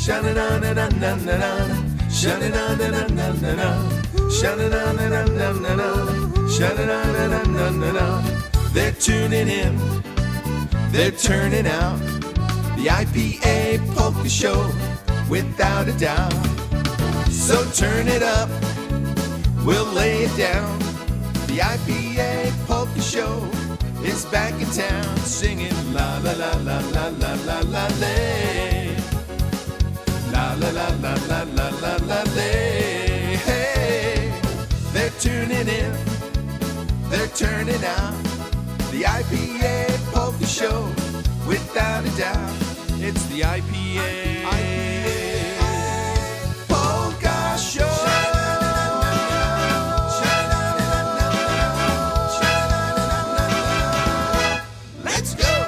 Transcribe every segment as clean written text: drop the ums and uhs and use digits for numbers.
Sha-na-na-na-na-na-na. Sha-na-na-na-na-na-na. Sha-na-na-na-na-na-na. Sha-na-na-na-na-na-na. They're tuning in, they're turning out. The I.P.A. Polka Show, without a doubt. So turn it up, we'll lay it down. The I.P.A. Polka Show is back in town, singing la la la la la la la la lay. La la la la la la la la lay. Hey, they're tuning in, they're turning out. The I.P.A. Polka Show, without a doubt. It's the I.P.A. Polka Show. Let's go.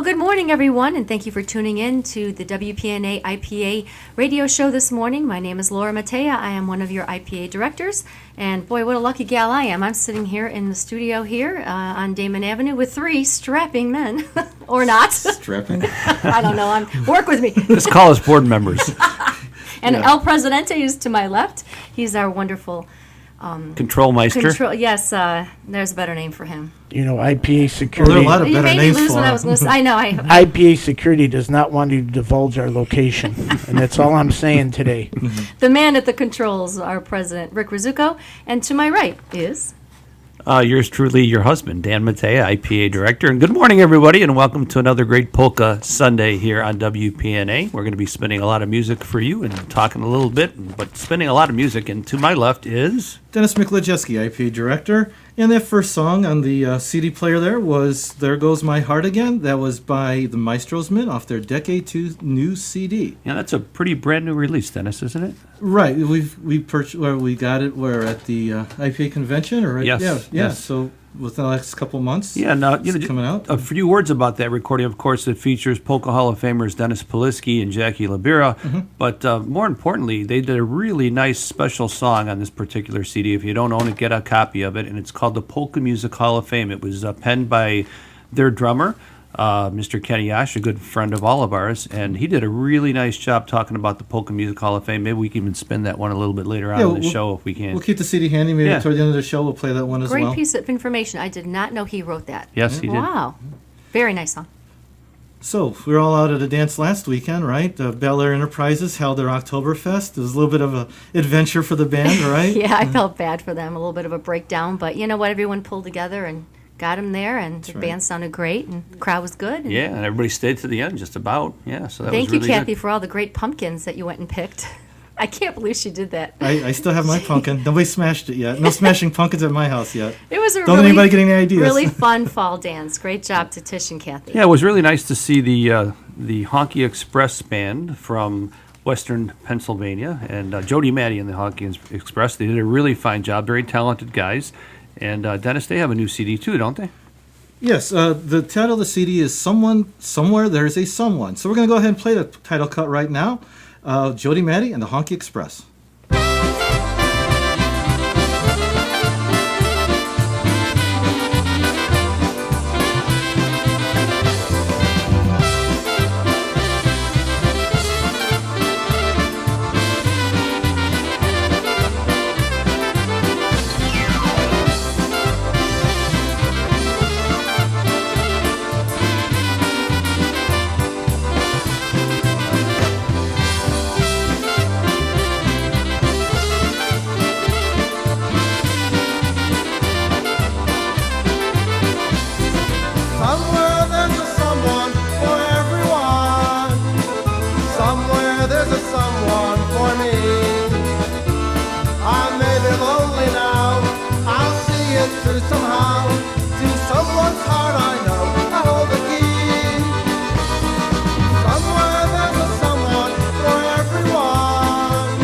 Good morning, everyone, and thank you for tuning in to the WPNA I.P.A. radio show this morning. My name is Laura Mateja. I am one of your I.P.A. directors, and boy, what a lucky gal I am. I'm sitting here in the studio here on Damon Avenue with three strapping men, or not. Strapping? I don't know. Work with me. Just call us board members. And El Presidente is to my left. He's our wonderful Control Meister. Yes, there's a better name for him. You know, I.P.A. Security. Well, there are a lot of You better made me names lose for what I him. was going to say. I know. I.P.A. Security does not want you to divulge our location, and that's all I'm saying today. The man at the controls, our president, Rick Rizzuto, and to my right is... Yours truly, your husband, Dan Mateja, I.P.A. Director. And good morning, everybody, and welcome to another great Polka Sunday here on WPNA. We're going to be spinning a lot of music for you and talking a little bit, but spinning a lot of music. And to my left is... Dennis Mikolajewski, I.P.A. Director. And that first song on the CD player there was There Goes My Heart Again. That was by the Maestro's Men off their Decade 2 new CD. Yeah, that's a pretty brand new release, Dennis, isn't it? Right. We got it at the I.P.A. convention? Or Yes. Yeah. Yes. So within the next couple months. Yeah, now, it's coming out. A few words about that recording. Of course, it features Polka Hall of Famers Dennis Polisky and Jackie Libera. Mm-hmm. But more importantly, they did a really nice special song on this particular CD. If you don't own it, get a copy of it. And it's called the Polka Music Hall of Fame. It was penned by their drummer, Mr. Kenny Ash, a good friend of all of ours. And he did a really nice job talking about the Polka Music Hall of Fame. Maybe we can even spin that one a little bit later on in the show if we can. We'll keep the CD handy. Maybe Yeah. toward the end of the show we'll play that one as well. Great piece of information. I did not know he wrote that. Yes, he did. Wow. Very nice song. So, we were all out at a dance last weekend, right? Bel Air Enterprises held their Oktoberfest. It was a little bit of an adventure for the band, right? Yeah, I felt bad for them. A little bit of a breakdown. But you know what? Everyone pulled together and got him there, and the band sounded great, and the crowd was good. And Yeah, and everybody stayed to the end, just about. Yeah, so that thank was you, really Kathy, good. for all the great pumpkins that you went and picked. I can't believe she did that. I still have my pumpkin. Nobody smashed it yet. No smashing pumpkins at my house yet. It was a Don't let anybody get any ideas. really fun fall dance. Great job to Tish and Kathy. Yeah, it was really nice to see the Honky Express band from Western Pennsylvania and Jody Matty and the Honky Express. They did a really fine job. Very talented guys. And Dennis, they have a new CD too, don't they? Yes, the title of the CD is Someone, Somewhere, There's a Someone. So we're going to go ahead and play the title cut right now. Jody Matty and the Honky Express. Somewhere there's a someone for everyone. Somewhere there's a someone for me. I may be lonely now. I'll see it through somehow. To someone's heart I know I hold the key. Somewhere there's a someone for everyone.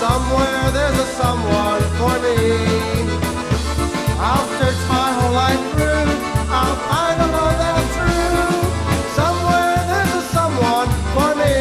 Somewhere there's a someone for me. I'll search my whole life through. I'll find a love that's true. Somewhere there's a someone for me.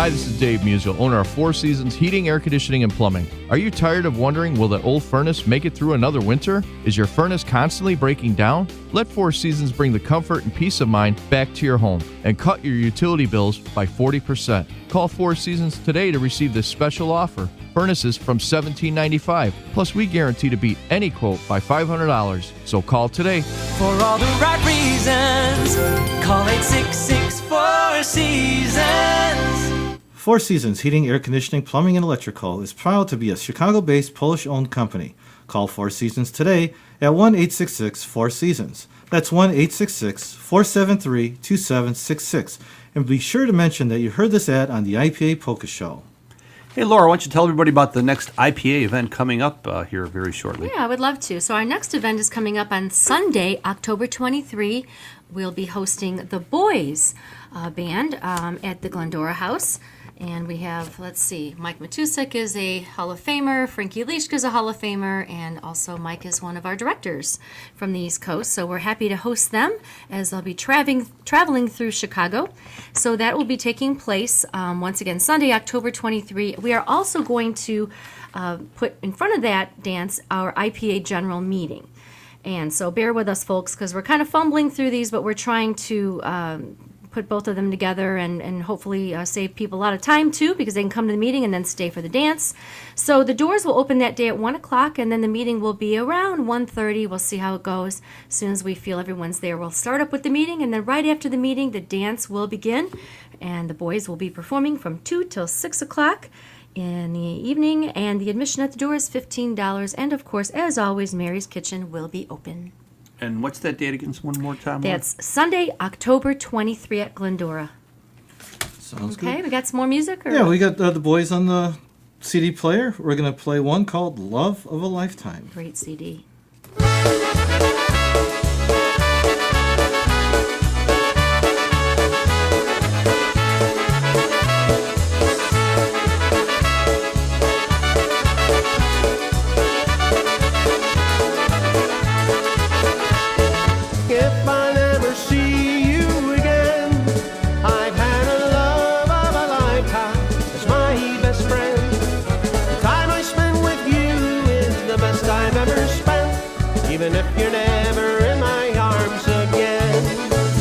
Hi, this is Dave Musial, owner of Four Seasons Heating, Air Conditioning, and Plumbing. Are you tired of wondering, will that old furnace make it through another winter? Is your furnace constantly breaking down? Let Four Seasons bring the comfort and peace of mind back to your home and cut your utility bills by 40%. Call Four Seasons today to receive this special offer. Furnaces from $17.95. Plus, we guarantee to beat any quote by $500. So call today. For all the right reasons, call 866-4 Seasons. Four Seasons Heating, Air Conditioning, Plumbing, and Electrical is proud to be a Chicago-based Polish-owned company. Call Four Seasons today at 1-866-4-SEASONS. That's 1-866-473-2766. And be sure to mention that you heard this ad on the I.P.A. Polka Show. Hey, Laura, why don't you tell everybody about the next I.P.A. event coming up here very shortly? Yeah, I would love to. So our next event is coming up on Sunday, October 23. We'll be hosting the Boys Band at the Glendora House. And we have, let's see, Mike Matusek is a Hall of Famer, Frankie Leishka is a Hall of Famer, and also Mike is one of our directors from the East Coast. So we're happy to host them as they'll be traveling through Chicago. So that will be taking place, once again, Sunday, October 23. We are also going to put in front of that dance our I.P.A. General Meeting. And so bear with us, folks, because we're kind of fumbling through these, but we're trying to put both of them together and hopefully save people a lot of time too, because they can come to the meeting and then stay for the dance. So the doors will open that day at 1 o'clock, and then the meeting will be around 1:30. We'll see how it goes. As soon as we feel everyone's there, we'll start up with the meeting, and then right after the meeting, the dance will begin, and the boys will be performing from 2 till 6 o'clock in the evening, and the admission at the door is $15. And of course, as always, Mary's Kitchen will be open. And what's that date again? One more time? Laura? That's Sunday, October 23 at Glendora. Sounds good. Okay, we got some more music? Or? Yeah, we got the boys on the CD player. We're going to play one called Love of a Lifetime. Great CD. If I never see you again, I've had a love of a lifetime as my best friend. The time I spend with you is the best I've ever spent, even if you're never in my arms again.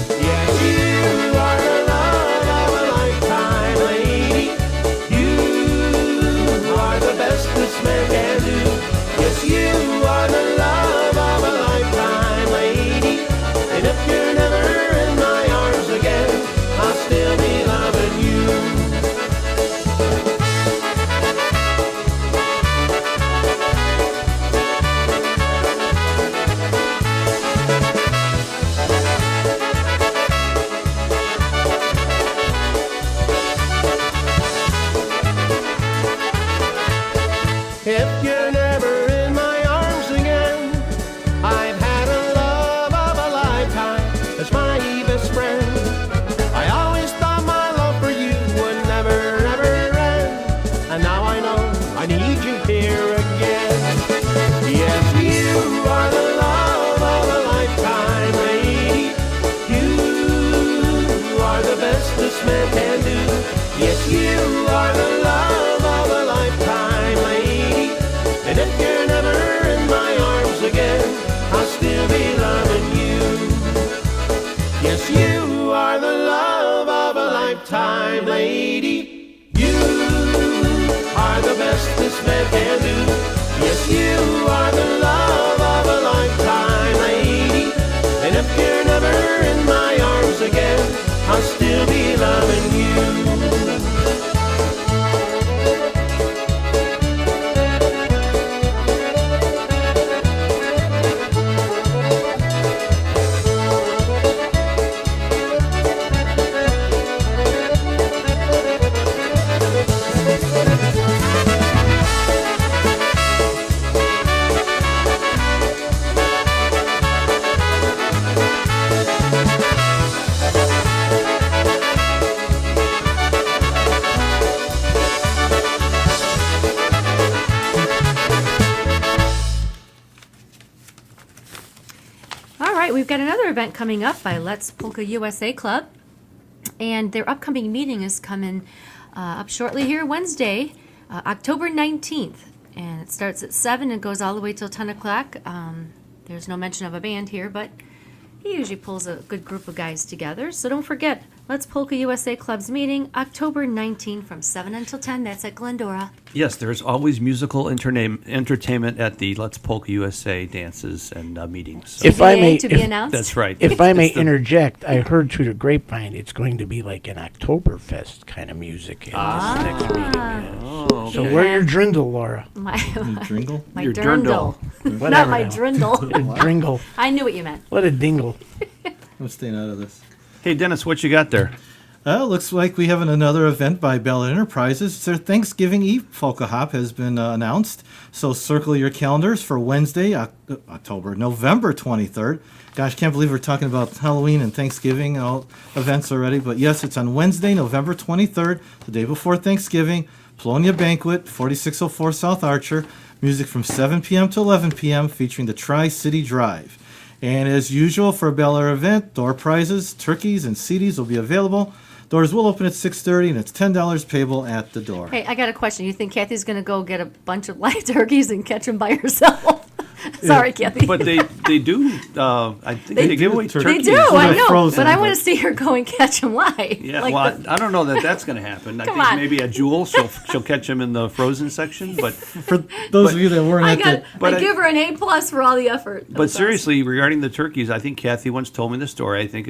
Yes, you are the love of a lifetime, lady. You are the best this man can do. Yes, you are the love of a lifetime, lady. And if you're never in my arms again, I'll still be loving you. If you're never in my arms again, I've had a love of a lifetime as my best friend. I always thought my love for you would never, ever end, and now I know I need you here again. Yes, you are the love of a lifetime, lady. You are the best this man can do. Yes, you are the love of a lifetime, lady. And if you're never in my arms again, I'll still be loving you. Yes, you are the love of a lifetime, lady. You are the best this man can do. Yes, you are the love of a lifetime, lady. And if you're never in my arms again, I'll still be loving you. All right, we've got another event coming up by Let's Polka USA Club, and their upcoming meeting is coming up shortly here Wednesday, October 19th. And it starts at 7 and goes all the way till 10 o'clock. There's no mention of a band here, but he usually pulls a good group of guys together. So don't forget, Let's Polka USA Club's meeting, October 19 from 7 until 10. That's at Glendora. Yes, there's always musical entertainment at the Let's Polka USA dances and meetings. So If I may, to be announced. that's right. if I may It's the- interject, I heard through the grapevine it's going to be like an Oktoberfest kind of music in this next meeting. Oh, So okay. wear your drindle, Laura. My, Dringle? my Your dirndl. Not Whatever my now. drindle. Dringle. I knew what you meant. What a dingle. I'm staying out of this. Hey, Dennis, what you got there? Looks like we have another event by Bell Enterprises. Their Thanksgiving Eve Polka Hop has been announced. So circle your calendars for Wednesday, November 23rd. Gosh, can't believe we're talking about Halloween and Thanksgiving all events already. But yes, it's on Wednesday, November 23rd, the day before Thanksgiving. Polonia Banquet, 4604 South Archer. Music from 7 p.m. to 11 p.m. featuring the Tri-City Drive. And as usual for a Bel Air event, door prizes, turkeys, and CDs will be available. Doors will open at 6:30, and it's $10 payable at the door. Hey, I got a question. You think Kathy's going to go get a bunch of live turkeys and catch them by herself? Sorry, Kathy. But they do. I think they give away They They turkeys. do, So I they're know. frozen, but I but- want to see her go and catch them live. Yeah, Like well, the- I don't know that that's going to happen. I Come think on. maybe at Jewel, she'll catch them in the frozen section. But For those of you that weren't I at got. but I I- give her an A+ for all the effort. But seriously, regarding the turkeys, I think Kathy once told me the story. I think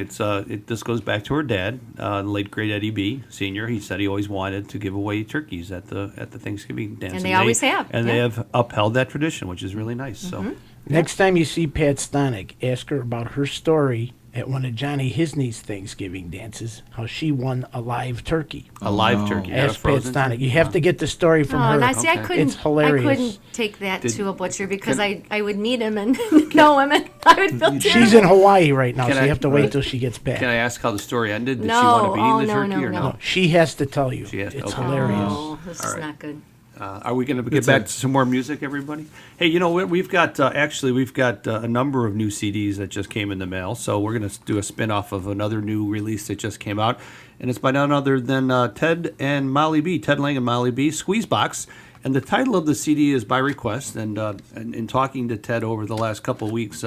this goes back to her dad, the late great Eddie B. Sr. He said he always wanted to give away turkeys at the Thanksgiving dance, And they always have, and they yeah. have upheld that tradition, which is really nice. So Next time you see Pat Stonick, ask her about her story at one of Johnny Hisney's Thanksgiving dances, how she won a live turkey. a live turkey, not a Ask Pat frozen. Stonick. You have to get the story from Oh, her. now see, I couldn't. It's hilarious. I couldn't take that Did- to a butcher because I would meet him and know him, and I would feel terrible. She's in Hawaii right now, Can so I- you have to wait till she gets back. Can I ask how the story ended? Did No. she want to be Oh, eating the no, turkey no, or no. no? No, she has to tell you. She has to- It's okay. hilarious. Oh, this is All right. not good. Are we going to get It's back a- to some more music, everybody? Hey, you know what? We've got a number of new CDs that just came in the mail. So we're going to do a spin-off of another new release that just came out, and it's by none other than Ted and Molly B. Ted Lang and Molly B. Squeezebox. And the title of the CD is by request. And in talking to Ted over the last couple of weeks,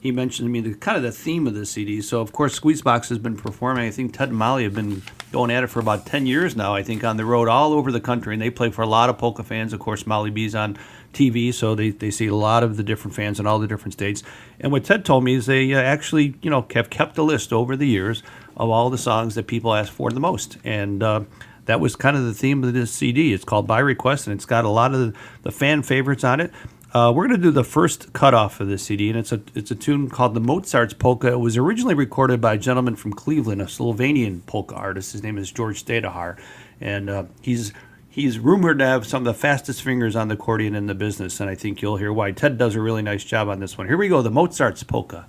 he mentioned to me the theme of the CD. So of course, Squeezebox has been performing. I think Ted and Molly have been going at it for about 10 years now. I think on the road all over the country, and they play for a lot of polka fans. Of course, Molly B's on TV, so they see a lot of the different fans in all the different states. And what Ted told me is they actually have kept a list over the years of all the songs that people ask for the most. And that was kind of the theme of this CD. It's called By Request, and it's got a lot of the fan favorites on it. We're going to do the first cutoff of this CD, and it's a tune called the Mozart's Polka. It was originally recorded by a gentleman from Cleveland, a Slovenian polka artist. His name is George Stadahar, and he's rumored to have some of the fastest fingers on the accordion in the business, and I think you'll hear why. Ted does a really nice job on this one. Here we go, the Mozart's Polka.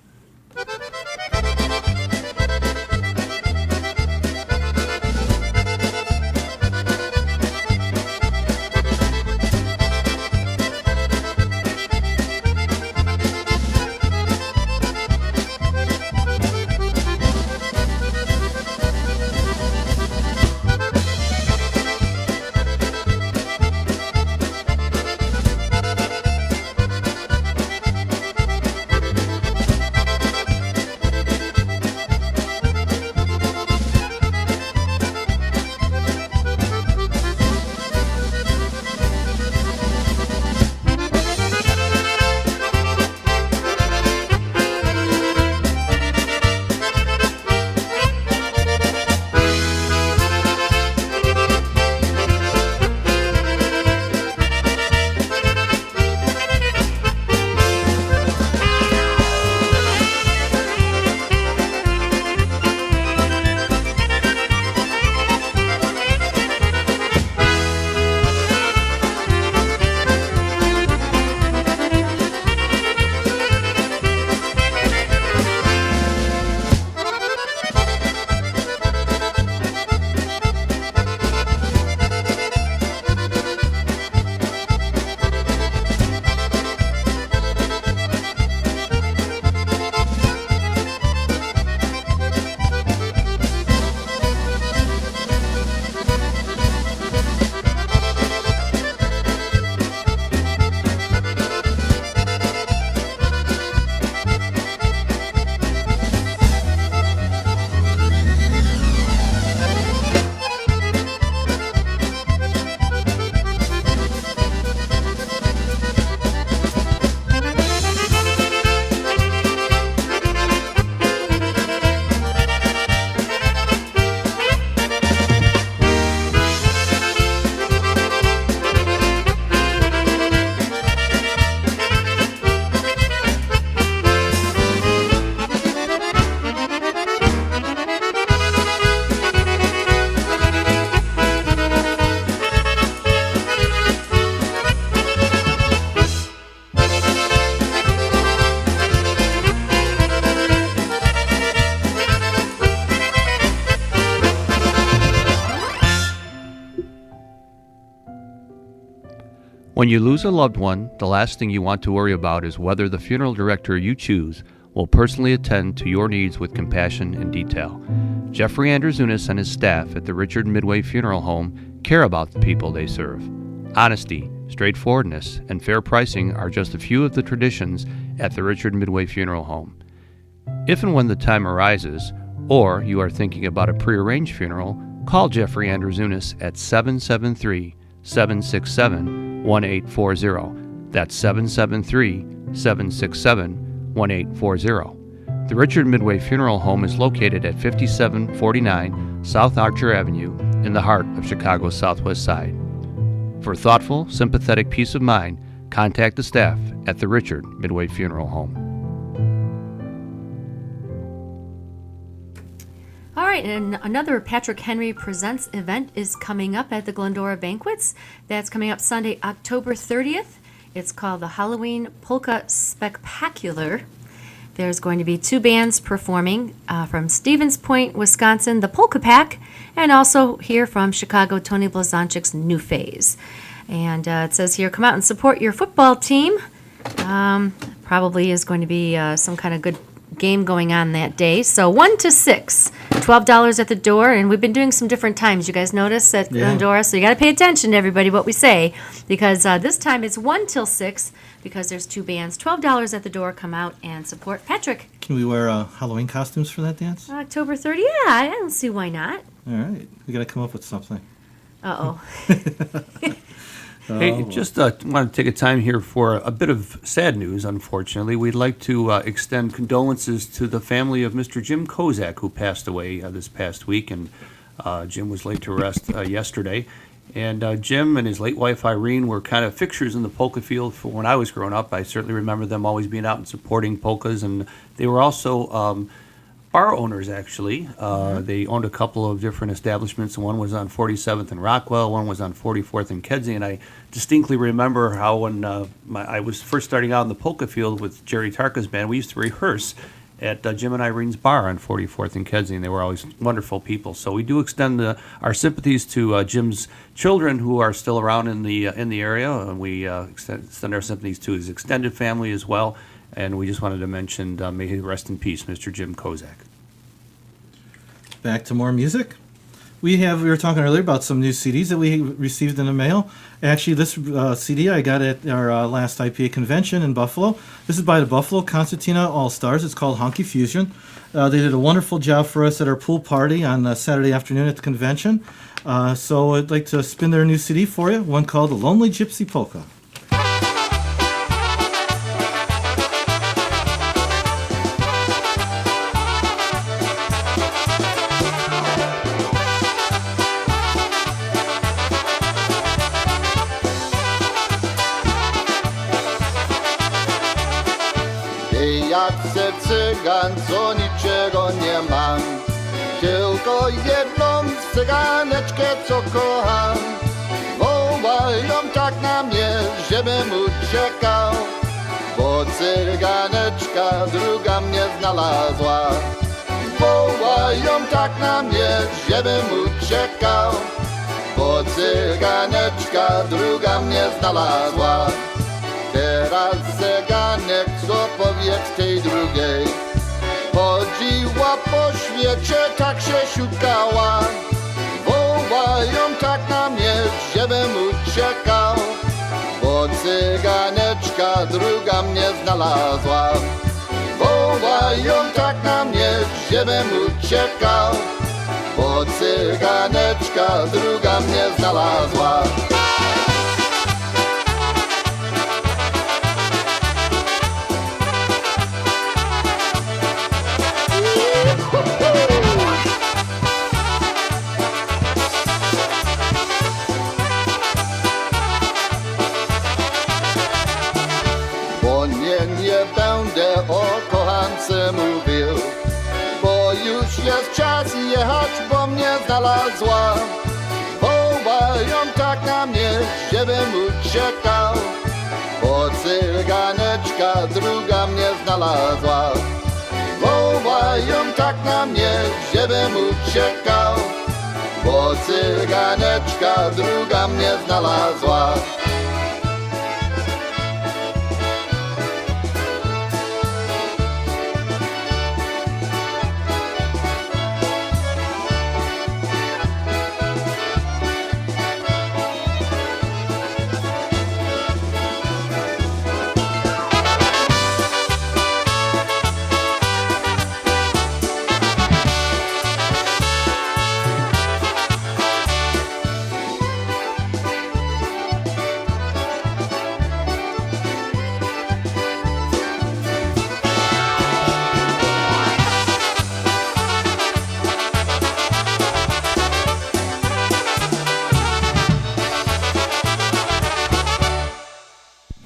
When you lose a loved one, the last thing you want to worry about is whether the funeral director you choose will personally attend to your needs with compassion and detail. Jeffrey Andrewzunis and his staff at the Richard Midway Funeral Home care about the people they serve. Honesty, straightforwardness, and fair pricing are just a few of the traditions at the Richard Midway Funeral Home. If and when the time arises, or you are thinking about a prearranged funeral, call Jeffrey Andrewzunis at 773-767-1840. That's 773-767-1840. The Richard Midway Funeral Home is located at 5749 South Archer Avenue in the heart of Chicago's Southwest Side. For thoughtful, sympathetic peace of mind, contact the staff at the Richard Midway Funeral Home. All right, and another Patrick Henry Presents event is coming up at the Glendora Banquets. That's coming up Sunday, October 30th. It's called the Halloween Polka Spectacular. There's going to be 2 bands performing from Stevens Point, Wisconsin, the Polka Pack, and also here from Chicago, Tony Blazonczyk's New Phase. And it says here, come out and support your football team. Probably is going to be some kind of good game going on that day. So 1 to 6, $12 at the door, and we've been doing some different times. You guys notice at Glendora, so you got to pay attention to everybody what we say, because this time it's 1 till 6 because there's 2 bands. $12 at the door. Come out and support Patrick. Can we wear Halloween costumes for that dance? October 30th. Yeah, I don't see why not. All right, we got to come up with something. Uh-oh. Hey, just want to take a time here for a bit of sad news, unfortunately. We'd like to extend condolences to the family of Mr. Jim Kozak, who passed away this past week, and Jim was laid to rest yesterday. And Jim and his late wife Irene were kind of fixtures in the polka field for when I was growing up. I certainly remember them always being out and supporting polkas, and they were also bar owners, actually. They owned a couple of different establishments. One was on 47th and Rockwell, one was on 44th and Kedzie, and I distinctly remember how when I was first starting out in the polka field with Jerry Tarka's band, we used to rehearse at Jim and Irene's bar on 44th and Kedzie, and they were always wonderful people. So we do extend our sympathies to Jim's children who are still around in the area, and we extend our sympathies to his extended family as well. And we just wanted to mention, may he rest in peace, Mr. Jim Kozak. Back to more music. We were talking earlier about some new CDs that we received in the mail. Actually, this CD I got at our last I.P.A. convention in Buffalo. This is by the Buffalo Concertina All-Stars. It's called Honky Fusion. They did a wonderful job for us at our pool party on Saturday afternoon at the convention. So I'd like to spin their new CD for you, one called The Lonely Gypsy Polka. Jak se cygan, co niczego nie mam, tylko jedną cyganeczkę, co kocham. Wołają tak na mnie, żebym uciekał, bo cyganeczka druga mnie znalazła. Wołają tak na mnie, żebym uciekał, bo cyganeczka druga mnie znalazła. Teraz cyganek, co powiedz tej drugiej, chodziła po świecie, tak się siukała. Wołają tak na mnie, żebym uciekał, bo cyganeczka druga mnie znalazła. Wołają tak na mnie, żebym uciekał, bo cyganeczka druga mnie znalazła. Nie będę o kochance mówił, bo już jest czas jechać, bo mnie znalazła. Wołają tak na mnie, żebym uciekał, bo cyganeczka druga mnie znalazła. Wołają tak na mnie, żebym uciekał, bo cyganeczka druga mnie znalazła.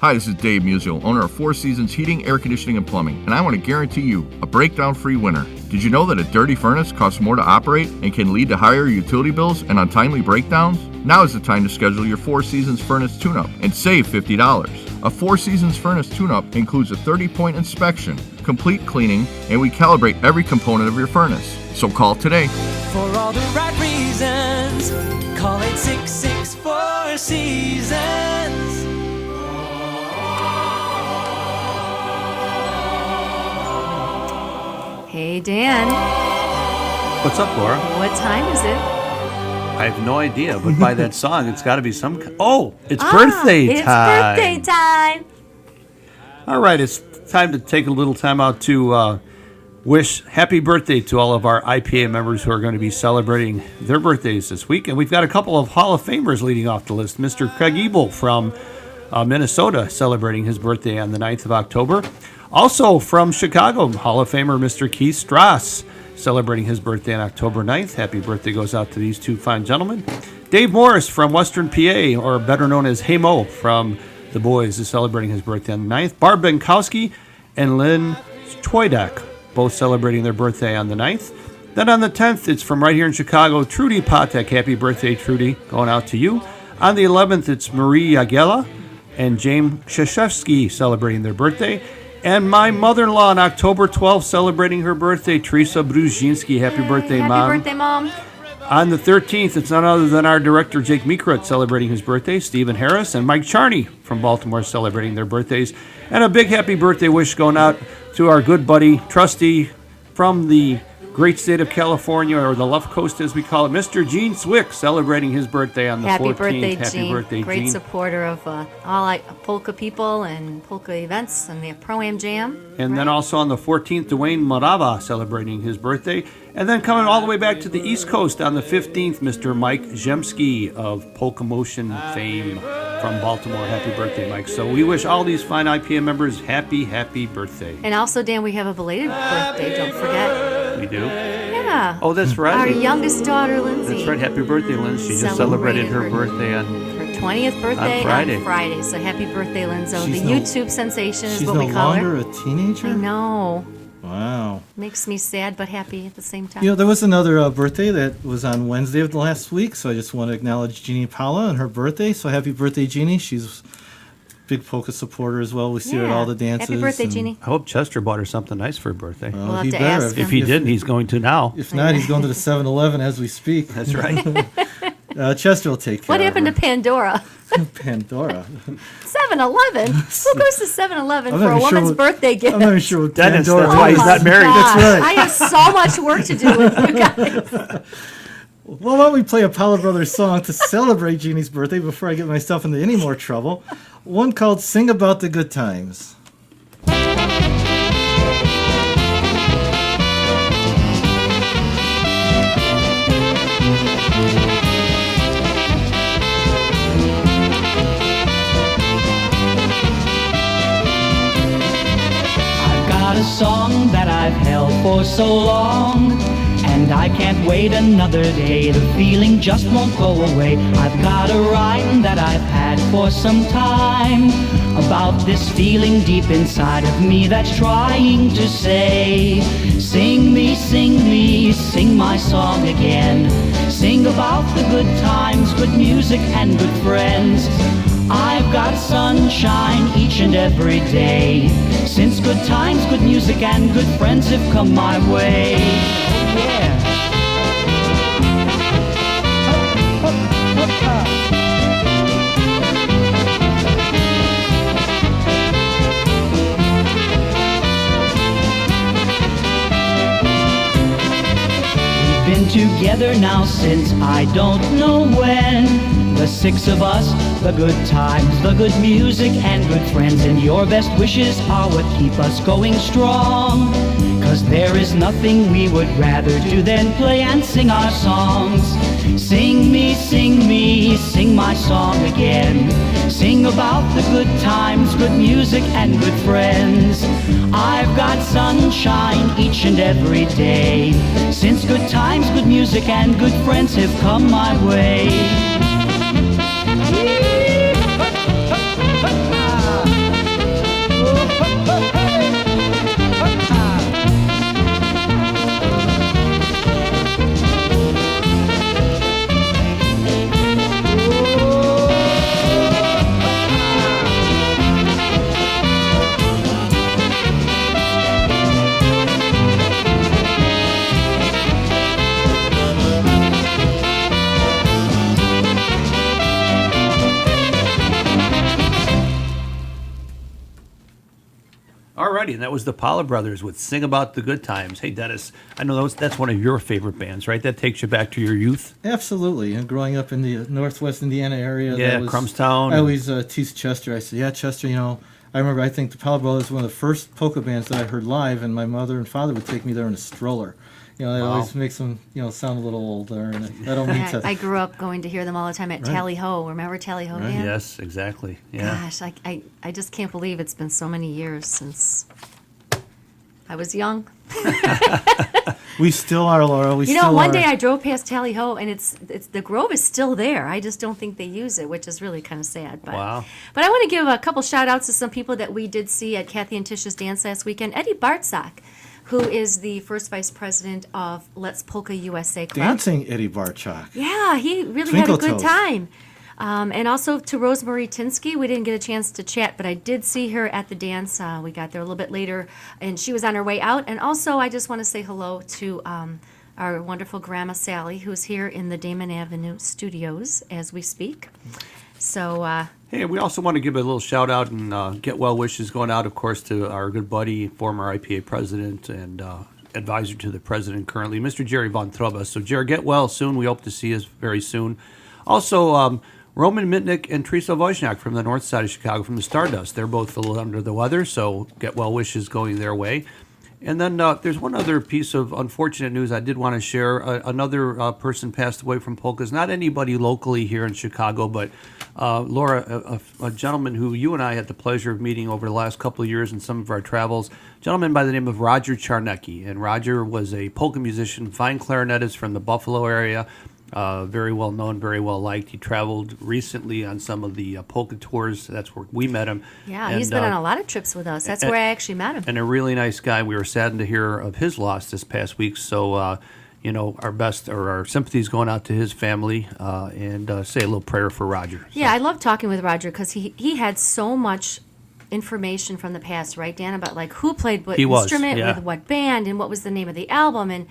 Hi, this is Dave Musial, owner of Four Seasons Heating, Air Conditioning, and Plumbing, and I want to guarantee you a breakdown-free winter. Did you know that a dirty furnace costs more to operate and can lead to higher utility bills and untimely breakdowns? Now is the time to schedule your Four Seasons furnace tune-up and save $50. A Four Seasons furnace tune-up includes a 30-point inspection, complete cleaning, and we calibrate every component of your furnace. So call today. For all the right reasons, call 866-4 Seasons. Hey, Dan. What's up, Laura? What time is it? I have no idea, but by that song, it's got to be some. Oh, it's birthday It's time. birthday time. All right, it's time to take a little time out to wish happy birthday to all of our I.P.A. members who are going to be celebrating their birthdays this week. And we've got a couple of Hall of Famers leading off the list. Mr. Craig Ebel from Minnesota celebrating his birthday on the 9th of October. Also from Chicago, Hall of Famer Mr. Keith Strauss celebrating his birthday on October 9th. Happy birthday goes out to these two fine gentlemen. Dave Morris from Western PA, or better known as Hey Mo from The Boys, is celebrating his birthday on the 9th. Barb Benkowski and Lynn Twoidak, both celebrating their birthday on the 9th. Then on the 10th, it's from right here in Chicago, Trudy Patek. Happy birthday, Trudy, going out to you. On the 11th, it's Marie Agela and James Krzyzewski celebrating their birthday. And my mother-in-law on October 12th celebrating her birthday, Teresa Brzezinski. Happy birthday, Mom. Happy birthday, Mom. On the 13th, it's none other than our director, Jake Mikrat, celebrating his birthday. Stephen Harris and Mike Charney from Baltimore celebrating their birthdays. And a big happy birthday wish going out to our good buddy, trustee from the great state of California, or the left coast as we call it, Mr. Gene Swick, celebrating his birthday on the 14th. Happy birthday, Happy Gene. birthday, Great Gene. supporter of all Polka people and Polka events and the Pro-Am Jam. And then also on the 14th, Dwayne Morava celebrating his birthday. And then coming all the way back to the East Coast on the 15th, Mr. Mike Zemski of Polka Motion fame from Baltimore. Happy birthday, Mike. So we wish all these fine I.P.A. members happy, happy birthday. And also, Dan, we have a belated birthday, don't forget. We do? Yeah. Oh, that's right. Our youngest daughter, Lindsay. That's right. Happy birthday, Lindsay. She just celebrated her birthday on her 20th birthday on Friday. So happy birthday, Linzo. She's The YouTube sensation is She's what no we call longer her. a teenager? I know. Wow. Makes me sad but happy at the same time. You know, there was another birthday that was on Wednesday of the last week, so I just want to acknowledge Jeannie Paula and her birthday. So happy birthday, Jeannie. She's a big polka supporter as well. We see her at all the dances. Happy birthday, and- Jeannie. I hope Chester bought her something nice for her birthday. Well, We'll have he to better. ask If he didn't, he's going to now. If not, he's going to the 7-Eleven as we speak. That's right. Chester will take care What happened to of her. Pandora? Pandora? 7-Eleven? Who goes to 7-Eleven I'm for not a even sure woman's what- birthday gift? I'm not even sure what Dennis, Pandora that's why is. he's not married. God. That's right. I have so much work to do with you guys. Well, why don't we play a Paula Brothers song to celebrate Jeannie's birthday before I get myself into any more trouble? One called Sing About the Good Times. I've got a song that I've held for so long, and I can't wait another day. The feeling just won't go away. I've got a rhyme that I've had for some time about this feeling deep inside of me that's trying to say, sing me, sing my song again. Sing about the good times, good music, and good friends. I've got sunshine each and every day, since good times, good music, and good friends have come my way. Oh yeah. We've been together now since I don't know when. The six of us, the good times, the good music, and good friends, and your best wishes are what keep us going strong. 'Cause there is nothing we would rather do than play and sing our songs. Sing me, sing my song again. Sing about the good times, good music, and good friends. I've got sunshine each and every day, since good times, good music, and good friends have come my way. party, and that was the Paula Brothers with "Sing About the Good Times." Hey, Dennis, I know that's one of your favorite bands, right? That takes you back to your youth. Absolutely. And growing up in the Northwest Indiana area, Yeah, that was, Crumbstown. I always teased Chester. I said, "Yeah, Chester, I remember. I think the Paula Brothers was one of the first polka bands that I heard live, and my mother and father would take me there in a stroller." That always makes them, sound a little older. And I don't mean to. I grew up going to hear them all the time at Tally Ho. Remember Tally Ho? Dan? Yes, exactly. Yeah. Gosh, I just can't believe it's been so many years since I was young. We still are, Laura. We still one are. day I drove past Tally Ho, and it's the Grove is still there. I just don't think they use it, which is really kind of sad. But, Wow. But I want to give a couple shout-outs to some people that we did see at Kathy and Tish's dance last weekend. Eddie Bartzak, who is the first vice president of Let's Polka USA Club. Dancing Eddie Barchak. Yeah, he really Twinkle had a good Toes. time. And also to Rosemary Tinsky, we didn't get a chance to chat, but I did see her at the dance. We got there a little bit later, and she was on her way out. And also, I just want to say hello to our wonderful Grandma Sally, who's here in the Damon Avenue studios as we speak. So, Hey, we also want to give a little shout out and get well wishes going out, of course, to our good buddy, former I.P.A. president and advisor to the president currently, Mr. Jerry Von Trubus. So, Jerry, get well soon. We hope to see you very soon. Also, Roman Mitnick and Teresa Wojciak from the north side of Chicago, from the Stardust. They're both a little under the weather, so get well wishes going their way. And then there's one other piece of unfortunate news I did want to share. Another person passed away from polkas. Not anybody locally here in Chicago, but Laura, a gentleman who you and I had the pleasure of meeting over the last couple of years in some of our travels, a gentleman by the name of Roger Charnecki. And Roger was a polka musician, fine clarinetist from the Buffalo area. Very well known, very well liked. He traveled recently on some of the polka tours. That's where we met him. yeah, And, he's been on a lot of trips with us. That's where I actually met him. and a really nice guy. We were saddened to hear of his loss this past week. So, our best or our sympathies going out to his family, and say a little prayer for Roger. Yeah, I love talking with Roger because he had so much information from the past, right, Dan, about like who played what He was, instrument yeah. with what band and what was the name of the album. And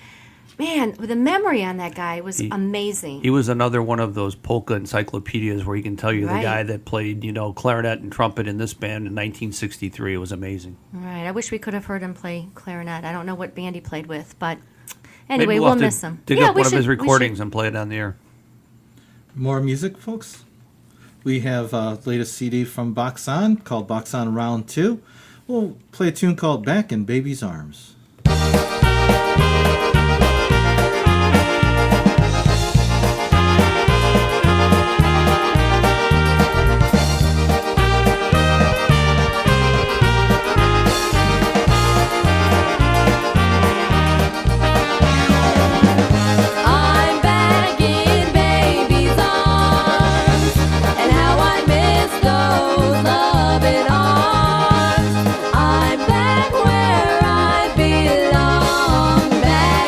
man, the memory on that guy was amazing. He was another one of those polka encyclopedias where he can tell you Right. the guy that played, clarinet and trumpet in this band in 1963. It was amazing. Right. I wish we could have heard him play clarinet. I don't know what band he played with, but anyway, Maybe we'll have to miss him. Dig Yeah, up we one of his should- we recordings should. and play it on the air. More music, folks. We have latest CD from Box On called Box On Round 2. We'll play a tune called Back in Baby's Arms. I'm back in baby's arms, and how I miss those loving arms. I'm back where I belong, back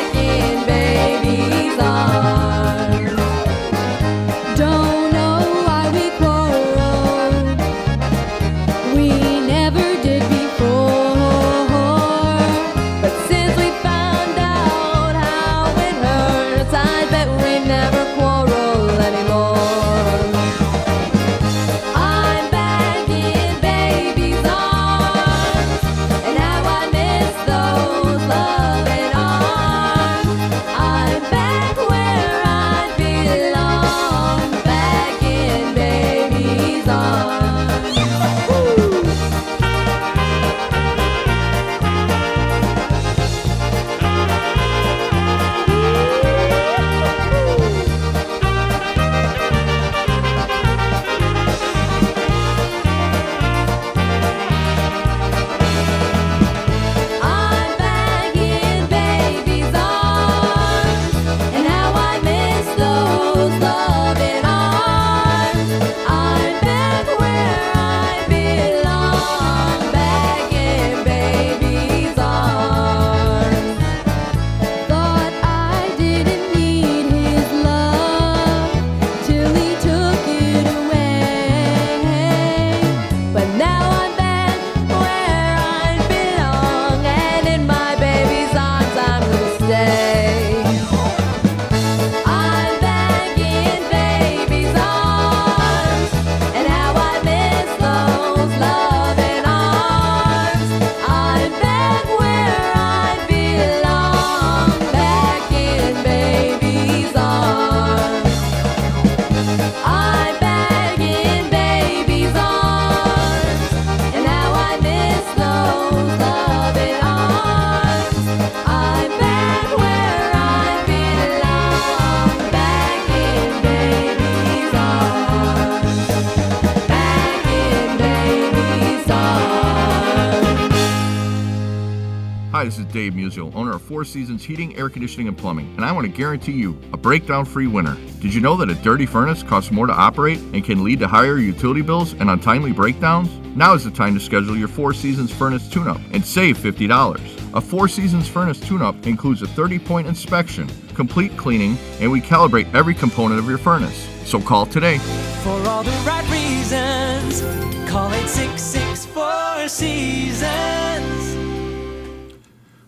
Hi, this is Dave Musial, owner of Four Seasons Heating, Air Conditioning, and Plumbing, and I want to guarantee you a breakdown-free winter. Did you know that a dirty furnace costs more to operate and can lead to higher utility bills and untimely breakdowns? Now is the time to schedule your Four Seasons furnace tune-up and save $50. A Four Seasons furnace tune-up includes a 30-point inspection, complete cleaning, and we calibrate every component of your furnace. So call today. For all the right reasons, call 866-4 Seasons.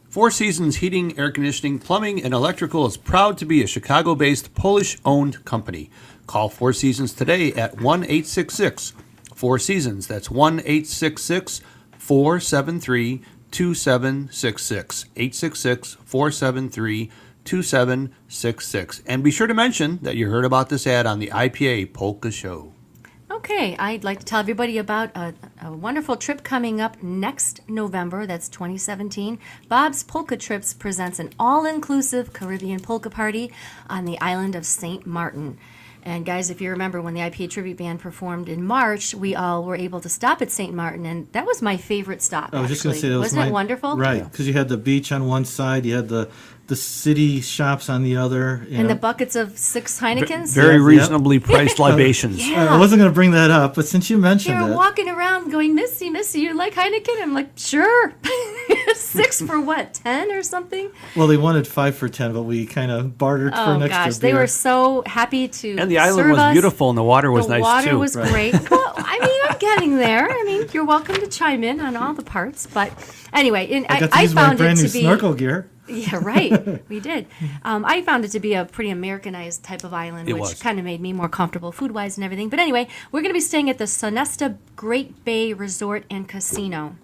Four Seasons Heating, Air Conditioning, Plumbing, and Electrical is proud to be a Chicago-based Polish-owned company. Call Four Seasons today at 1-866-4 Seasons. That's 1-866-473-2766. 866-473-2766. And be sure to mention that you heard about this ad on the I.P.A. Polka Show. Okay, I'd like to tell everybody about a wonderful trip coming up next November. That's 2017. Bob's Polka Trips presents an all-inclusive Caribbean polka party on the island of St. Martin. And guys, if you remember when the I.P.A. Tribute Band performed in March, we all were able to stop at St. Martin, and that was my favorite stop. I was just going to say that wasn't it wonderful? Right, because you had the beach on one side, you had the city shops on the other. And the buckets of 6 Heinekens. Very reasonably priced libations. Yeah. I wasn't going to bring that up, but since you mentioned They were it. walking around going, Missy, you like Heineken? I'm like, sure. 6 for what, 10 or something? Well, they wanted 5 for 10, but we kind of bartered for an extra beer. They were so happy to And the island serve was us. beautiful, and the water was nice, The water too. was great. Well, I mean, I'm getting there. I mean, you're welcome to chime in on all the parts. But anyway, I got to use my found brand it new to be... snorkel gear. Yeah, right. We did. I found it to be a pretty Americanized type of island, which kind of made me more comfortable food-wise and everything. But anyway, we're going to be staying at the Sonesta Great Bay Resort and Casino.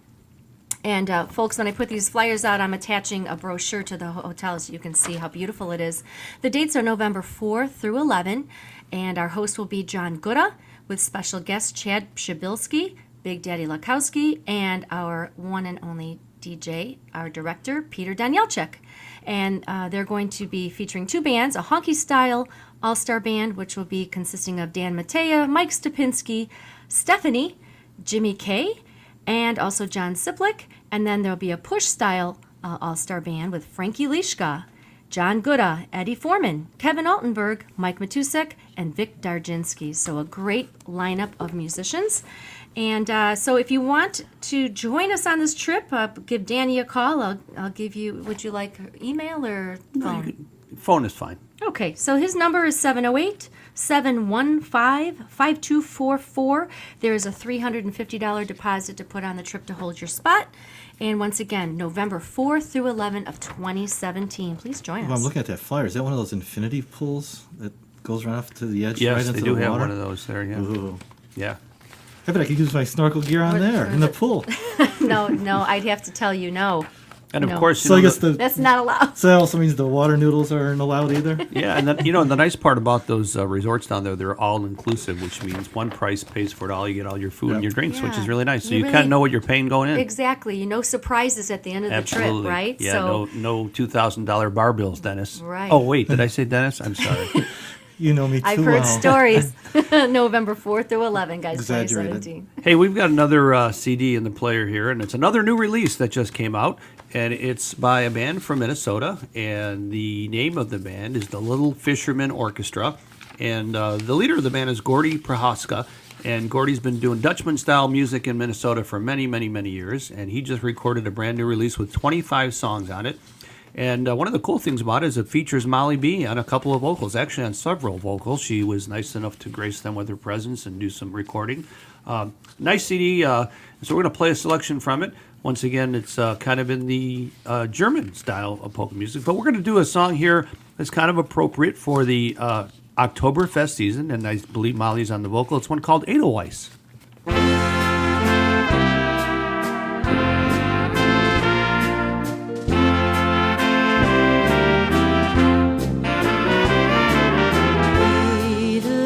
And folks, when I put these flyers out, I'm attaching a brochure to the hotel so you can see how beautiful it is. The dates are November 4 through 11, and our host will be John Gutta with special guest Chad Pshibilski, Big Daddy Lakowski, and our one and only DJ, our director, Peter Danielczyk. And they're going to be featuring 2 bands, a honky-style all-star band, which will be consisting of Dan Mateja, Mike Stupinski, Stephanie, Jimmy Kay, and also John Siplick. And then there'll be a push-style all-star band with Frankie Lishka, John Gutta, Eddie Foreman, Kevin Altenberg, Mike Matusek, and Vic Darzinski. So a great lineup of musicians. And so if you want to join us on this trip, give Danny a call. I'll give you, would you like email or phone? Phone is fine. Okay, so his number is 708-715-5244. There is a $350 deposit to put on the trip to hold your spot. And once again, November 4th through 11 of 2017. Please join us. Well, I'm looking at that flyer. Is that one of those infinity pools that goes right off to the edge? Yes, right into they do the have water? one of those there, yeah. Ooh. Yeah. I bet I could use my snorkel gear on there in the pool. No, I'd have to tell you no. And of No. course, So I guess That's not allowed. so that also means the water noodles aren't allowed either. yeah, and then, the nice part about those resorts down there, they're all inclusive, which means one price pays for it all. You get all your food and your drinks, which Yeah. is really nice. So You you really- kind of know what you're paying going in. Exactly. No surprises at the end of the Absolutely. trip, right? Yeah, so, no $2,000 bar bills, Dennis. Right. Oh, wait, did I say Dennis? I'm sorry. You know me too I've heard well. stories. November 4th through 11, guys, Exaggerated. 2017. Hey, we've got another CD in the player here, and it's another new release that just came out, and it's by a band from Minnesota, and the name of the band is the Little Fisherman Orchestra, and the leader of the band is Gordy Prohaska, and Gordy's been doing Dutchman-style music in Minnesota for many, many, many years, and he just recorded a brand new release with 25 songs on it. And one of the cool things about it is it features Molly B on a couple of vocals, actually on several vocals. She was nice enough to grace them with her presence and do some recording. Nice CD, so we're going to play a selection from it. Once again, it's kind of in the German style of polka music. But we're going to do a song here that's kind of appropriate for the Oktoberfest season, and I believe Molly's on the vocal. It's one called Edelweiss.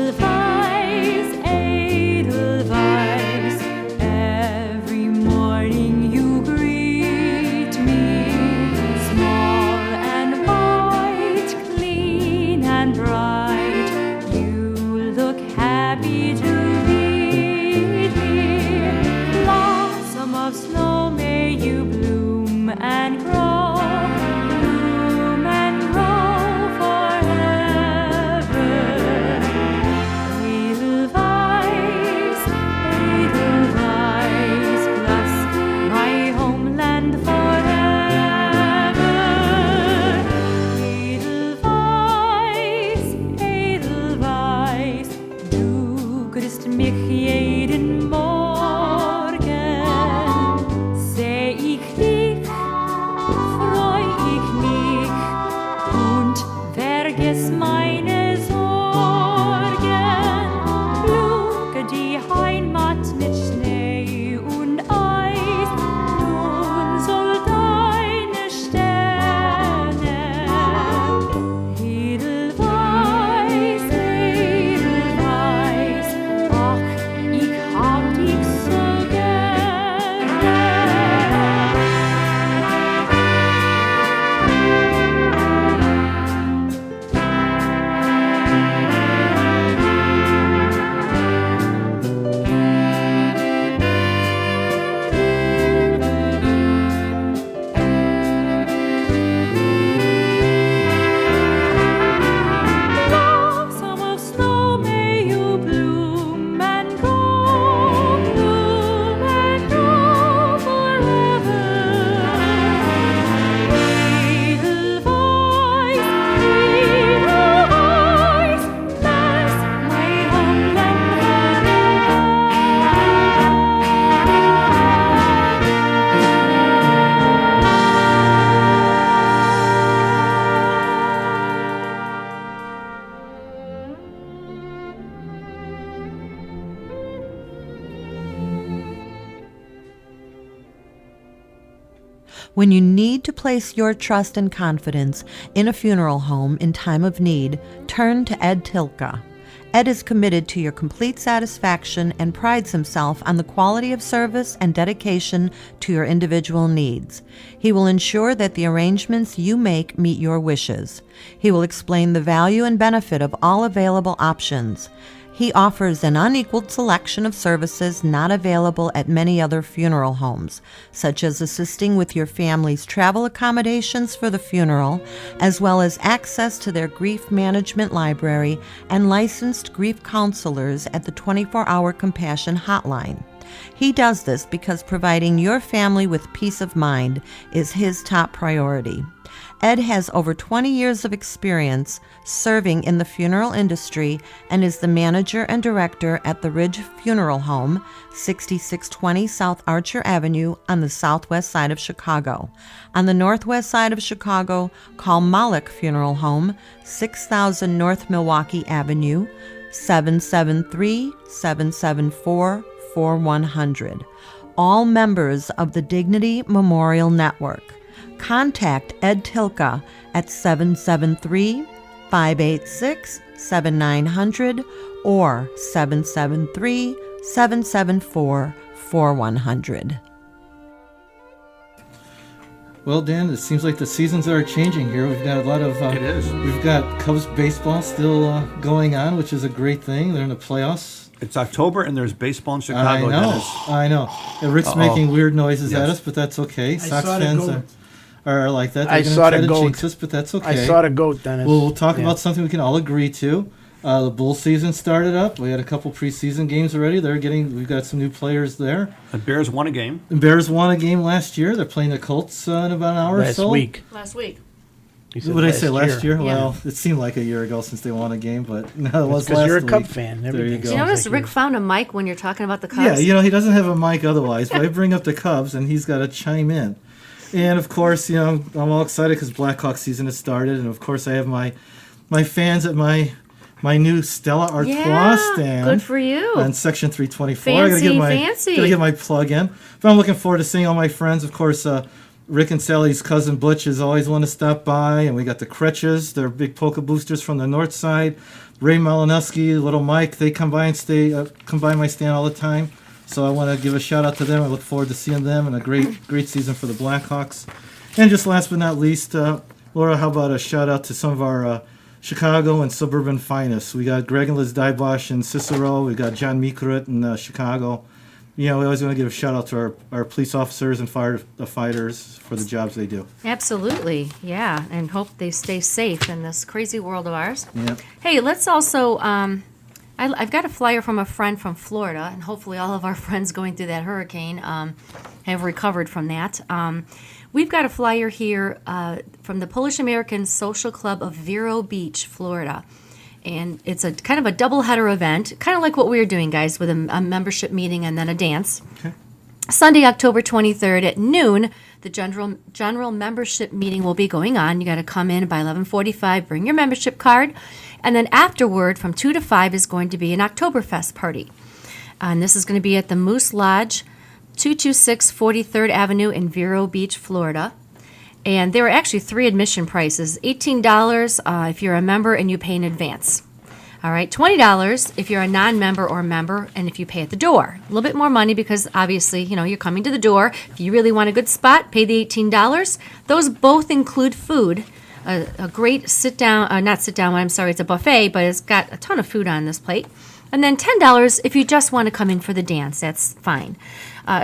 Edelweiss, Edelweiss, every morning you greet me, small and white, clean and bright, you look happy to be When you need to place your trust and confidence in a funeral home in time of need, turn to Ed Tilka. Ed is committed to your complete satisfaction and prides himself on the quality of service and dedication to your individual needs. He will ensure that the arrangements you make meet your wishes. He will explain the value and benefit of all available options. He offers an unequaled selection of services not available at many other funeral homes, such as assisting with your family's travel accommodations for the funeral, as well as access to their grief management library and licensed grief counselors at the 24-hour Compassion Hotline. He does this because providing your family with peace of mind is his top priority. Ed has over 20 years of experience serving in the funeral industry and is the manager and director at the Ridge Funeral Home, 6620 South Archer Avenue on the southwest side of Chicago. On the northwest side of Chicago, call Moloch Funeral Home, 6000 North Milwaukee Avenue, 773-774-4100. All members of the Dignity Memorial Network. Contact Ed Tilka at 773-586-7900 or 773-774-4100. Well, Dan, it seems like the seasons are changing here. We've got a lot of... It is. We've got Cubs baseball still going on, which is a great thing. They're in the playoffs. It's October and there's baseball in Chicago. I know. And Rick's making weird noises at us, but that's okay. Sox saw the fans goat. are like that. They're I gonna saw try the to goat. jinx us, but that's okay. I saw the goat, Dennis. We'll talk Yeah. about something we can all agree to. The bull season started up. We had a couple preseason games already. We've got some new players there. The Bears won a game. The Bears won a game last year. They're playing the Colts in about an hour or Last so. week. Last week. You said What did I say, last year? Yeah. Well, it seemed like a year ago since they won a game, but no, it was Because last you're a week. Cub fan. There you Everything go. You sounds notice like Rick yours. found a mic when you're talking about the Cubs? Yeah, he doesn't have a mic otherwise, but I bring up the Cubs, and he's got to chime in. And, of course, I'm all excited because Blackhawk season has started, and, of course, I have my fans at my new Stella Artois stand. Good for you. On Section 324. Fancy. Gotta get my plug in. But I'm looking forward to seeing all my friends. Of course, Rick and Sally's cousin Butch is always want to stop by, and we got the Kretches. They're big polka boosters from the north side. Ray Malinowski, Little Mike, they come by and come by my stand all the time. So I want to give a shout out to them. I look forward to seeing them and a great season for the Blackhawks. And just last but not least, Laura, how about a shout out to some of our Chicago and suburban finest? We got Greg and Liz Dybosh in Cicero. We got John Mikolajewski in Chicago. We always want to give a shout out to our police officers and firefighters for the jobs they do. Absolutely, yeah, and hope they stay safe in this crazy world of ours. Yeah. Hey, let's also, I've got a flyer from a friend from Florida, and hopefully all of our friends going through that hurricane have recovered from that. We've got a flyer here from the Polish American Social Club of Vero Beach, Florida. And it's a kind of a double-header event, kind of like what we were doing, guys, with a membership meeting and then a dance. Okay. Sunday, October 23rd at noon, the general membership meeting will be going on. You got to come in by 11:45, bring your membership card, and then afterward, from 2 to 5, is going to be an Oktoberfest party. And this is going to be at the Moose Lodge, 226 43rd Avenue in Vero Beach, Florida. And there are actually 3 admission prices. $18 if you're a member and you pay in advance. All right, $20 if you're a non-member or member and if you pay at the door. A little bit more money because obviously, you're coming to the door. If you really want a good spot, pay the $18. Those both include food. A great not sit down one, I'm sorry, it's a buffet, but it's got a ton of food on this plate. And then $10 if you just want to come in for the dance, that's fine.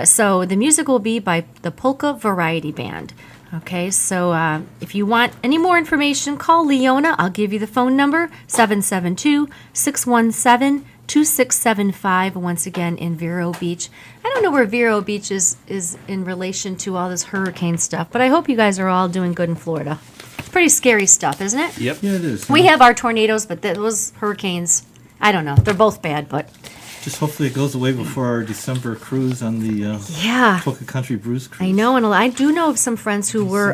So the music will be by the Polka Variety Band. Okay, so if you want any more information, call Leona. I'll give you the phone number, 772-617-2675, once again in Vero Beach. I don't know where Vero Beach is in relation to all this hurricane stuff, but I hope you guys are all doing good in Florida. Pretty scary stuff, isn't it? Yep. Yeah, it is. We have our tornadoes, but those hurricanes, I don't know. They're both bad, but... Just hopefully it goes away before our December cruise on the Yeah. Polka Country Brews cruise. I know, and I do know of some friends who were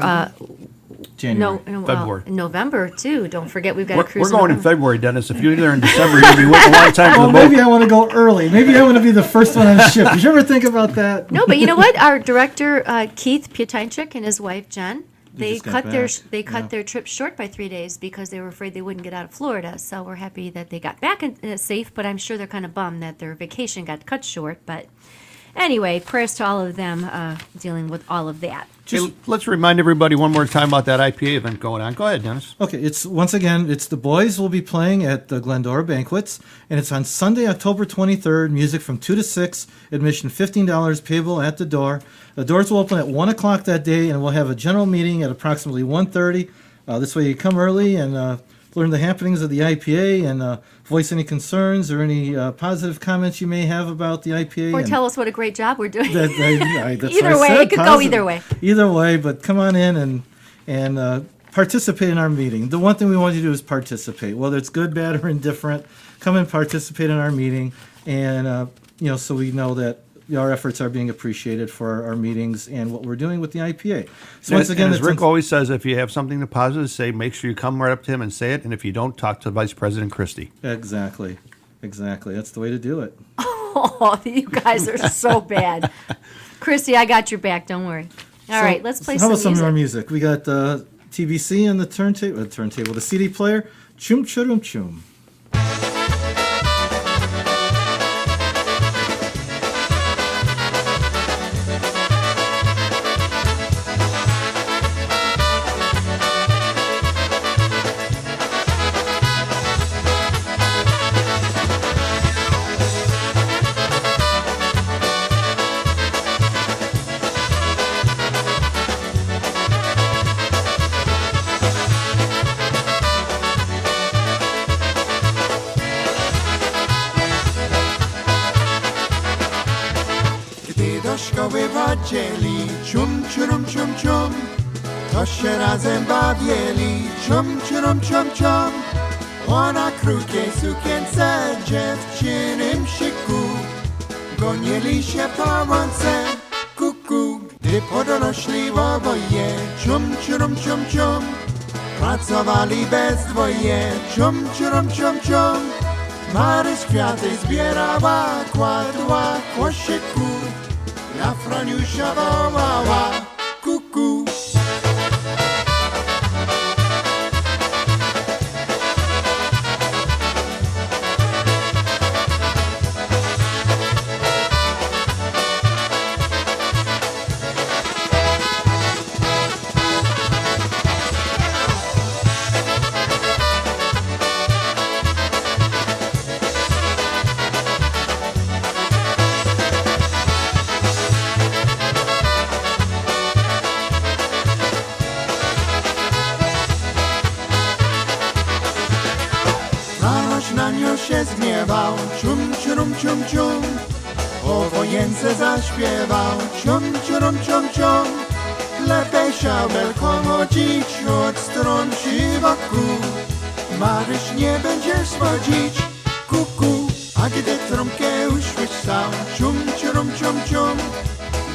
January. No, February. November too. Don't forget we've got a cruise. We're going in November. February, Dennis. If you're there in December, you'll be waiting a long time for Well, the boat. maybe I want to go early. Maybe I want to be the first one on the ship. Did you ever think about that? No, but you know what? Our director Keith Pietajczyk and his wife Jen, they just got cut their back. Yeah. their trip short by 3 days because they were afraid they wouldn't get out of Florida. So we're happy that they got back safe. But I'm sure they're kind of bummed that their vacation got cut short. But anyway, prayers to all of them dealing with all of that. Hey, let's remind everybody one more time about that I.P.A. event going on. Go ahead, Dennis. Okay, it's the boys will be playing at the Glendora Banquets, and it's on Sunday, October 23rd. Music from 2 to 6. Admission $15, payable at the door. The doors will open at 1 o'clock that day, and we'll have a general meeting at approximately 1:30. This way you come early and learn the happenings of the I.P.A. and voice any concerns or any positive comments you may have about the I.P.A. Or and tell us what a great job we're doing. that's Either what I way, said, it could go positive. either way. Either way, but come on in and participate in our meeting. The one thing we want you to do is participate, whether it's good, bad, or indifferent. Come and participate in our meeting, and so we know that our efforts are being appreciated for our meetings and what we're doing with the I.P.A. So once again, and as it's Rick always says, if you have something to positive to say, make sure you come right up to him and say it. And if you don't, talk to Vice President Christie. Exactly. That's the way to do it. Oh, you guys are so bad. Christy, I got your back. Don't worry. All right, let's play How some about some music. more music? We got TBC and the turntable, the CD player, Chum Churum Chum. Gdy do szkoły chodzili, cium, ciurum, cium, cium, to się razem bawili, cium, ciurum, cium, cium. Ona krótkiej sukience, dziewczynym siku, gonili się po łące, kuku. Gdy podrośli oboje, cium, ciurum, cium, cium, pracowali bez dwoje, cium, ciurum, cium, cium. Maryś kwiaty zbierała, kładła w koszyku, na Franiusia wołała, kuku. Franoś na nią się zgniewał, cium, ciurum, cium, cium, o wojence zaśpiewał, cium, ciurum, cium, cium. Lepiej siałbel chodzić od stron ci wokół, Maryś nie będziesz słodzić, kuku. A gdy trąbkę usłyszał, cium, ciurum, cium, cium,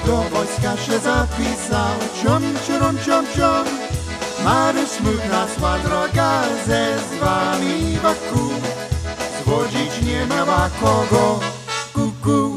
do wojska się zapisał, cium, ciurum, cium, cium. Maryś smutna sła droga ze zwami wokół, zwodzić nie miała kogo, kuku.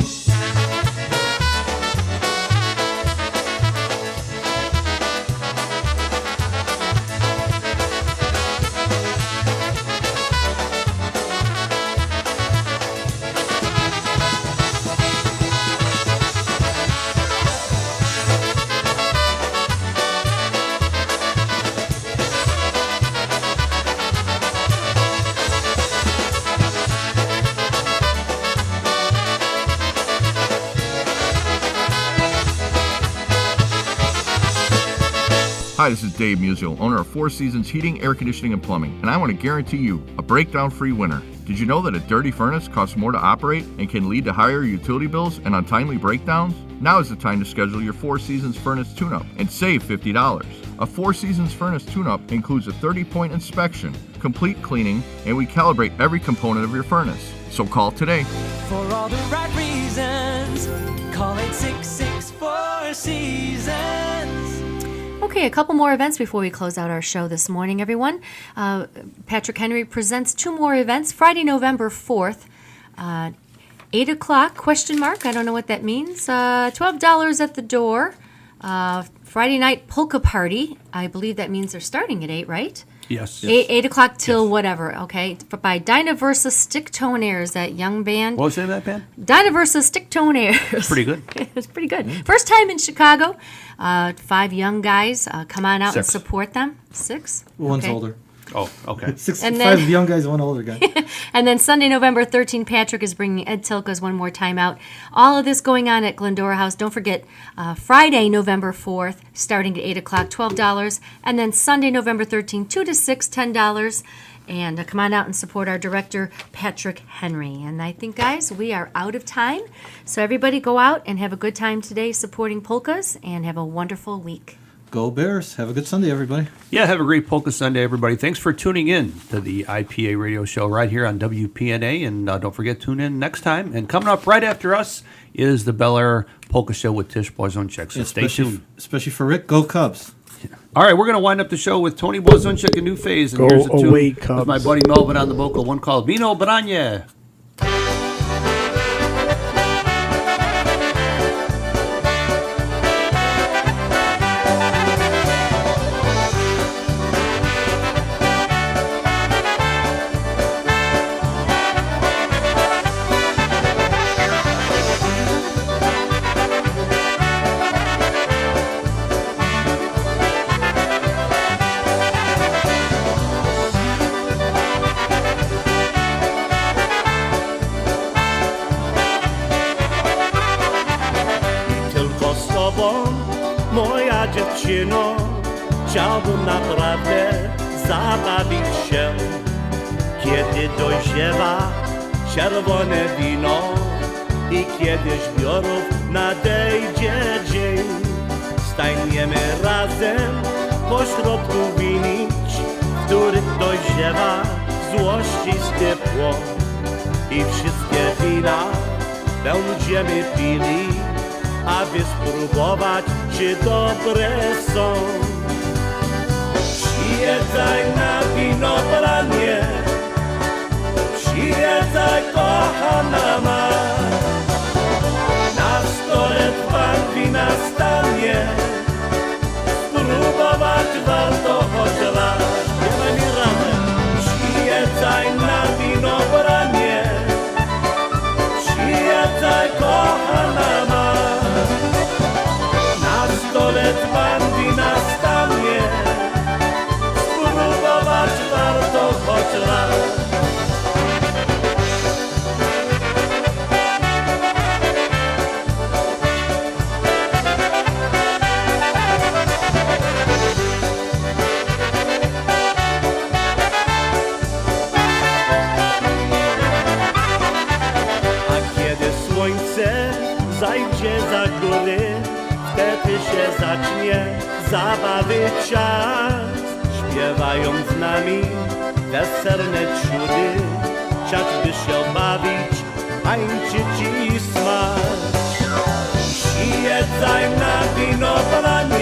Hi, this is Dave Musial, owner of Four Seasons Heating, Air Conditioning, and Plumbing, and I want to guarantee you a breakdown-free winter. Did you know that a dirty furnace costs more to operate and can lead to higher utility bills and untimely breakdowns? Now is the time to schedule your Four Seasons Furnace Tune-Up and save $50. A Four Seasons Furnace Tune-Up includes a 30-point inspection, complete cleaning, and we calibrate every component of your furnace. So call today. For all the right reasons, call 866 4 Seasons. Okay, a couple more events before we close out our show this morning, everyone. Patrick Henry presents 2 more events. Friday, November 4th, 8 o'clock, question mark. I don't know what that means. $12 at the door. Friday night polka party. I believe that means they're starting at 8, right? Yes. 8 o'clock till whatever, okay? By Dinah versus Stick Tone Airs, that young band. What was the name of that band? Dinah versus Stick Tone Airs. Pretty good. It's pretty good. First time in Chicago. 5 young guys. Come on out 6. and support them. 6? One's Okay. older. Oh, okay. 6, And 5 then- young guys, 1 older guy. And then Sunday, November 13th, Patrick is bringing Ed Tilka's One More Time Out. All of this going on at Glendora House. Don't forget, Friday, November 4th, starting at 8 o'clock, $12. And then Sunday, November 13th, 2 to 6, $10. And come on out and support our director, Patrick Henry. And I think, guys, we are out of time. So everybody go out and have a good time today supporting polkas and have a wonderful week. Go Bears. Have a good Sunday, everybody. Yeah, have a great Polka Sunday, everybody. Thanks for tuning in to the I.P.A. radio show right here on WPNA. And don't forget, tune in next time. And coming up right after us is the Bel Air Polka Show with Tish Blazonczyk. So stay tuned. Especially for Rick, go Cubs. All right, we're going to wind up the show with Tony Blazonczyk, A New Phase. And Go here's a tune away, with Cubs. my buddy Melvin on the vocal, one called Vino Branie. Tylko z tobą, moja dziewczyno, chciałbym naprawdę zabawić się. Kiedy dojrzewa czerwone wino i kiedy zbiorów nadejdzie dzień, stajniemy razem pośrodku winić, w których dojrzewa złości z ciepło i wszystkie wina będziemy pili, aby spróbować, czy dobre są. Przyjeżdżaj na winobranie, przyjeżdżaj kochana ma. Na stole dzban wina stanie, spróbować warto choć raz. Śpiewaj mi razem. Przyjeżdżaj na winobranie, przyjeżdżaj kochana ma. Na stole dzban wina stanie, spróbować warto choć raz. A kiedy słońce zajdzie za góry, wtedy się zacznie zabawy czas. Śpiewają z nami weserne ciury, czas by się bawić, tańczyć i smać. Przyjeżdżaj na winobranie,